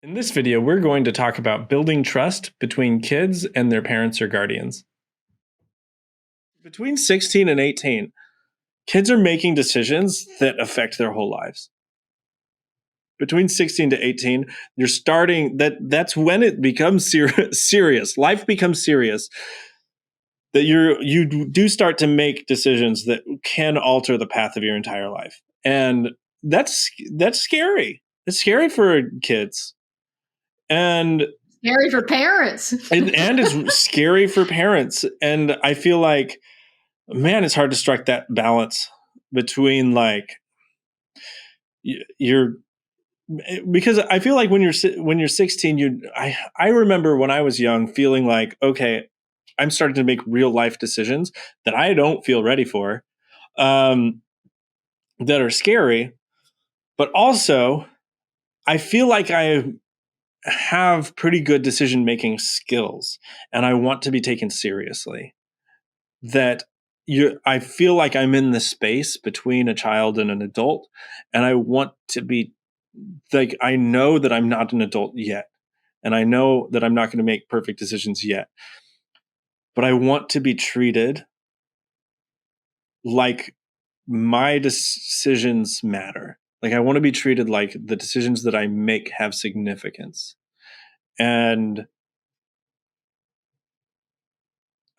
In this video, we're going to talk about building trust between kids and their parents or guardians. Between 16 and 18, kids are making decisions that affect their whole lives. Between 16 to 18, you're starting that's when it becomes serious. Life becomes serious. That you do start to make decisions that can alter the path of your entire life. And that's scary. It's scary for kids. And Scary for parents. and it's scary for parents. And I feel like, man, it's hard to strike that balance between like you're because I feel like when you're 16, I remember when I was young feeling like, okay, I'm starting to make real life decisions that I don't feel ready for, that are scary, but also I feel like I have pretty good decision making skills and I want to be taken seriously. That I feel like I'm in the space between a child and an adult, and I want to be like, I know that I'm not an adult yet, and I know that I'm not going to make perfect decisions yet, but I want to be treated like my decisions matter. Like I want to be treated like the decisions that I make have significance. And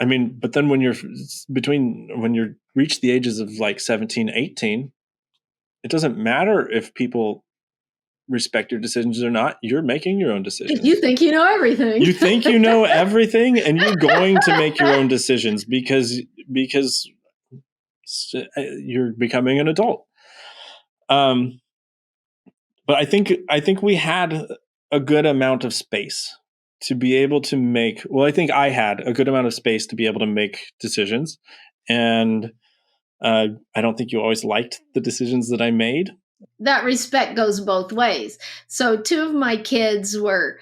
I mean, but then when you reach the ages of like 17, 18, it doesn't matter if people respect your decisions or not. You're making your own decisions. You think you know everything. You think you know everything, and you're going to make your own decisions because you're becoming an adult. But I think we had a good amount of space to be able to make. Well, I think I had a good amount of space to be able to make decisions, and I don't think you always liked the decisions that I made. That respect goes both ways. So two of my kids were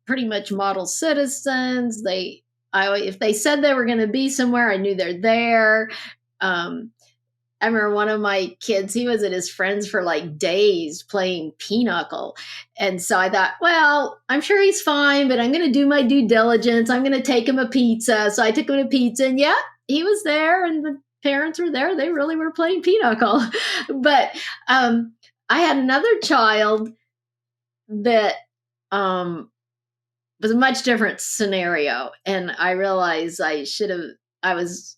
pretty much model citizens. If they said they were going to be somewhere, I knew they're there. I remember one of my kids, he was at his friend's for like days playing pinochle. And so I thought, well, I'm sure he's fine, but I'm going to do my due diligence. I'm going to take him a pizza. So I took him to pizza, and yeah, he was there, and the parents were there. They really were playing pinochle. But I had another child that was a much different scenario. And I realized I was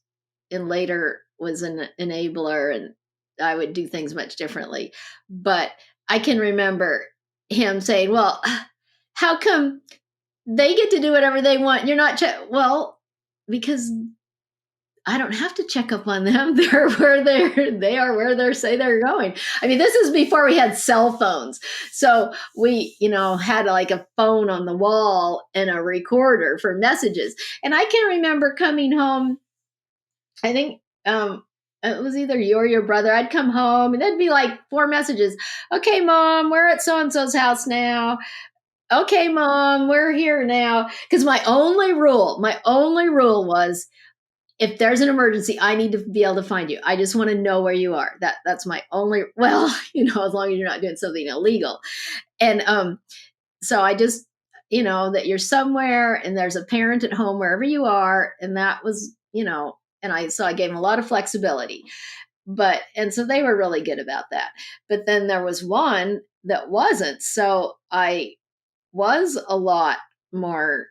in later was an enabler, and I would do things much differently. But I can remember him saying, well, how come they get to do whatever they want? You're not, well, because I don't have to check up on them. They're where they are where they say they're going. I mean, this is before we had cell phones. So we, had like a phone on the wall and a recorder for messages. And I can remember coming home, I think it was either you or your brother. I'd come home and there'd be like 4 messages. Okay, mom, we're at so-and-so's house now. Okay, mom, we're here now. Because my only rule was, if there's an emergency, I need to be able to find you. I just want to know where you are. That's my only, well, as long as you're not doing something illegal. And so I just, that you're somewhere and there's a parent at home wherever you are. And that was, so I gave them a lot of flexibility. And so they were really good about that. But then there was one that wasn't. So I was a lot more,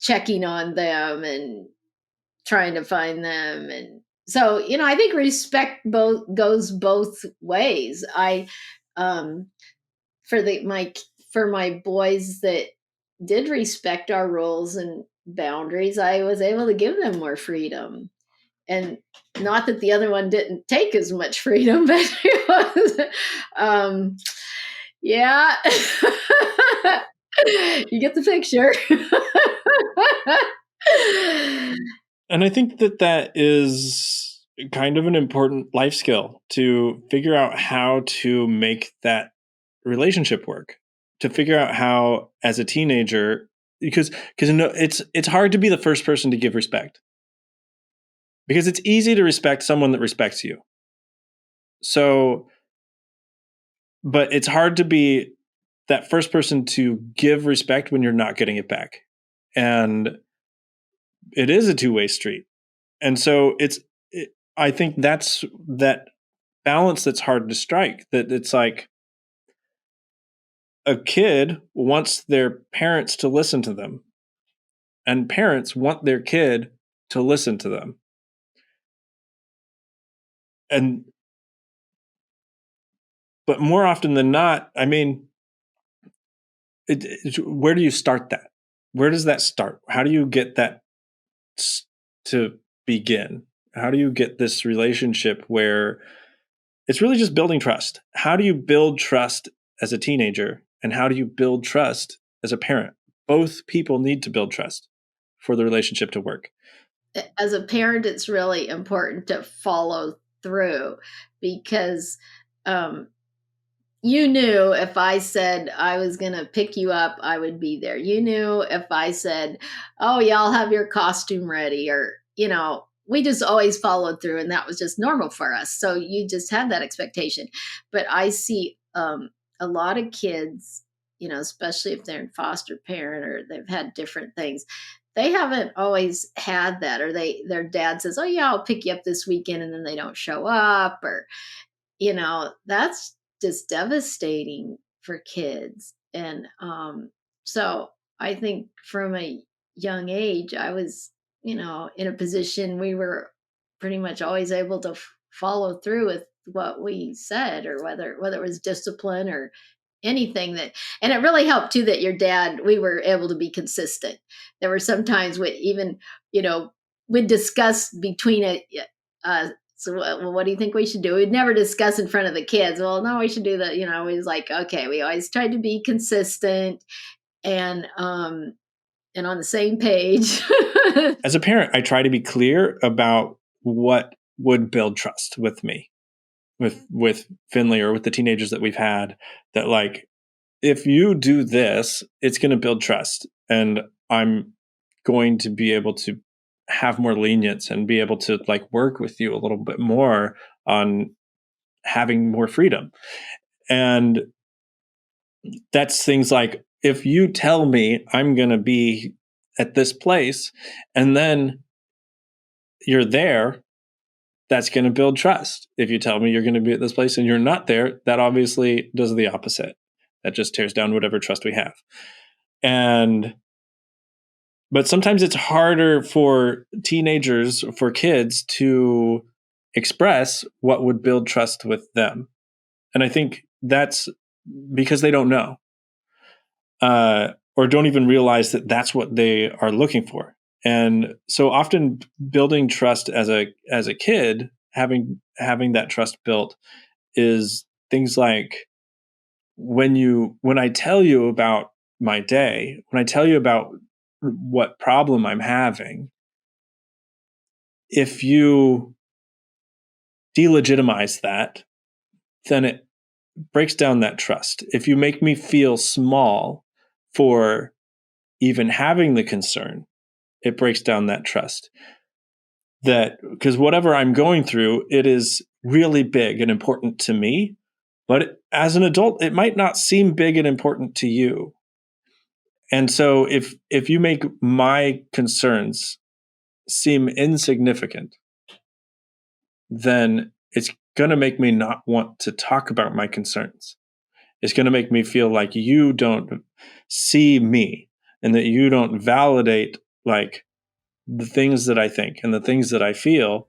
checking on them and trying to find them. And so, I think respect goes both ways. I for my boys that did respect our rules and boundaries, I was able to give them more freedom. And not that the other one didn't take as much freedom, but it was yeah. You get the picture. And I think that is kind of an important life skill, to figure out how to make that relationship work, to figure out how, as a teenager, because it's hard to be the first person to give respect, because it's easy to respect someone that respects you. So, but it's hard to be that first person to give respect when you're not getting it back. And it is a two-way street. And so I think that's that balance that's hard to strike, that it's like a kid wants their parents to listen to them, and parents want their kid to listen to them. But more often than not, I mean, where do you start that? Where does that start? How do you get that to begin? How do you get this relationship where it's really just building trust? How do you build trust as a teenager? And how do you build trust as a parent? Both people need to build trust for the relationship to work. As a parent, it's really important to follow through, because you knew if I said I was going to pick you up, I would be there. You knew if I said, oh, y'all have your costume ready, or, we just always followed through, and that was just normal for us. So you just had that expectation. But I see a lot of kids, especially if they're in foster parent or they've had different things, they haven't always had that, or their dad says, oh yeah, I'll pick you up this weekend, and then they don't show up, or that's just devastating for kids. And so I think from a young age, I was, in a position we were pretty much always able to follow through with what we said, or whether it was discipline or anything and it really helped too that your dad, we were able to be consistent. There were some times when even, we'd discuss between it. So what do you think we should do? We'd never discuss in front of the kids. Well, no, we should do that. It was like, okay, we always tried to be consistent and on the same page. As a parent, I try to be clear about what would build trust with me, with Finley, or with the teenagers that we've had, that like, if you do this, it's going to build trust, and I'm going to be able to have more lenience and be able to like work with you a little bit more on having more freedom. And that's things like, if you tell me I'm going to be at this place and then you're there, that's going to build trust. If you tell me you're going to be at this place and you're not there, that obviously does the opposite. That just tears down whatever trust we have. But sometimes it's harder for teenagers, for kids, to express what would build trust with them. And I think that's because they don't know, or don't even realize that that's what they are looking for. And so often building trust as a kid, having that trust built, is things like, when I tell you about my day, when I tell you about what problem I'm having, if you delegitimize that, then it breaks down that trust. If you make me feel small for even having the concern, it breaks down that trust. That, because whatever I'm going through, it is really big and important to me, but as an adult, it might not seem big and important to you. And so if you make my concerns seem insignificant, then it's going to make me not want to talk about my concerns. It's going to make me feel like you don't see me, and that you don't validate like the things that I think and the things that I feel.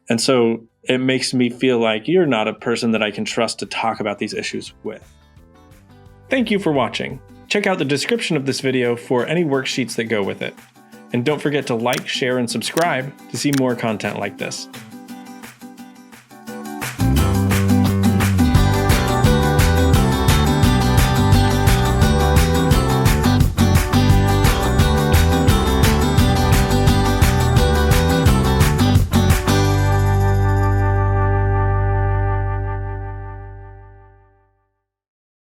And so it makes me feel like you're not a person that I can trust to talk about these issues with. Thank you for watching. Check out the description of this video for any worksheets that go with it. And don't forget to like, share, and subscribe to see more content like this.